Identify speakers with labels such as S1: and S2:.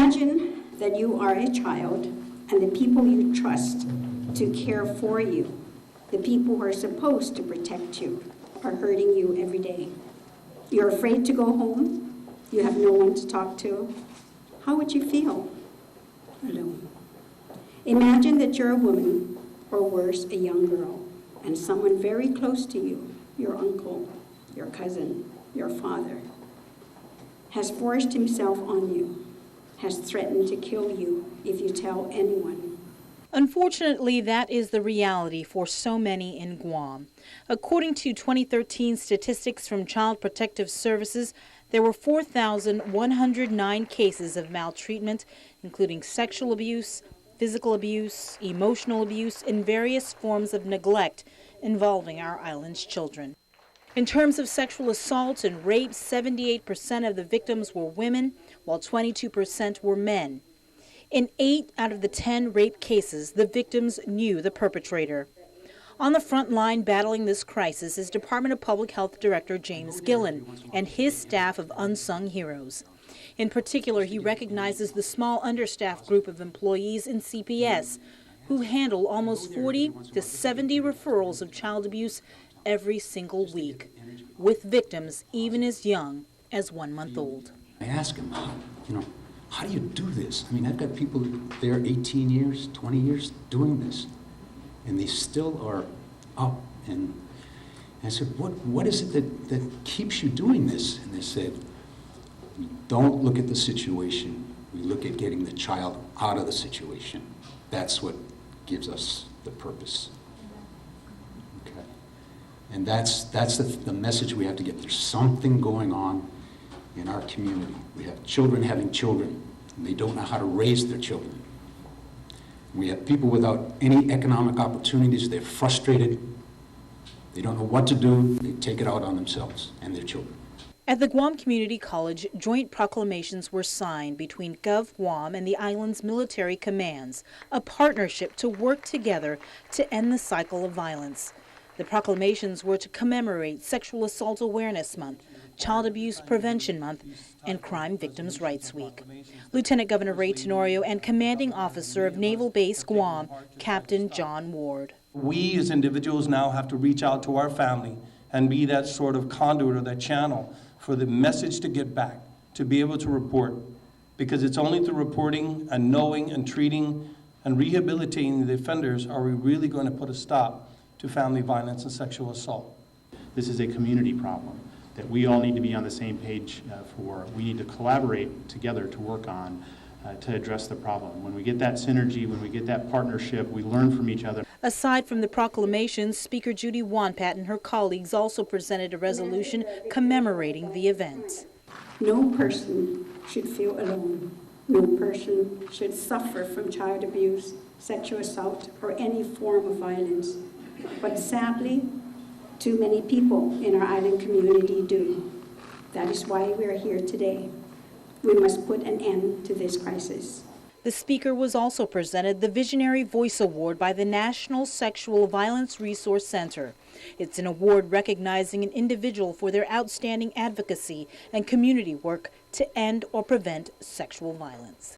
S1: Imagine that you are a child and the people you trust to care for you, the people who are supposed to protect you, are hurting you every day. You're afraid to go home. You have no one to talk to. How would you feel? Alone. Imagine that you're a woman, or worse, a young girl, and someone very close to you, your uncle, your cousin, your father, has forced himself on you, has threatened to kill you if you tell anyone.
S2: Unfortunately, that is the reality for so many in Guam. According to 2013 statistics from Child Protective Services, there were 4,109 cases of maltreatment, including sexual abuse, physical abuse, emotional abuse, and various forms of neglect involving our island's children. In terms of sexual assaults and rape, 78% of the victims were women, while 22% were men. In 8 out of the 10 rape cases, the victims knew the perpetrator. On the front line battling this crisis is Department of Public Health Director James Gillen and his staff of unsung heroes. In particular, he recognizes the small understaffed group of employees in CPS who handle almost 40 to 70 referrals of child abuse every single week, with victims even as young as 1 month old.
S3: I ask him, how do you do this? I mean, I've got people there 18 years, 20 years doing this, and they still are up. And I said, what is it that keeps you doing this? And they said, we don't look at the situation. We look at getting the child out of the situation. That's what gives us the purpose. Okay. And that's the message we have to get. There's something going on in our community. We have children having children, and they don't know how to raise their children. We have people without any economic opportunities. They're frustrated. They don't know what to do. They take it out on themselves and their children.
S2: At the Guam Community College, joint proclamations were signed between Gov Guam and the island's military commands, a partnership to work together to end the cycle of violence. The proclamations were to commemorate Sexual Assault Awareness Month, Child Abuse Prevention Month, and Crime Victims' Rights Week. Lieutenant Governor Ray Tenorio and Commanding Officer of Naval Base Guam, Captain John Ward.
S4: We as individuals now have to reach out to our family and be that sort of conduit or that channel for the message to get back, to be able to report. Because it's only through reporting and knowing and treating and rehabilitating the offenders are we really going to put a stop to family violence and sexual assault.
S5: This is a community problem that we all need to be on the same page for. We need to collaborate together to work on to address the problem. When we get that synergy, when we get that partnership, we learn from each other.
S2: Aside from the proclamations, Speaker Judy Wanpat and her colleagues also presented a resolution commemorating the event.
S1: No person should feel alone. No person should suffer from child abuse, sexual assault, or any form of violence. But sadly, too many people in our island community do. That is why we are here today. We must put an end to this crisis.
S2: The speaker was also presented the Visionary Voice Award by the National Sexual Violence Resource Center. It's an award recognizing an individual for their outstanding advocacy and community work to end or prevent sexual violence.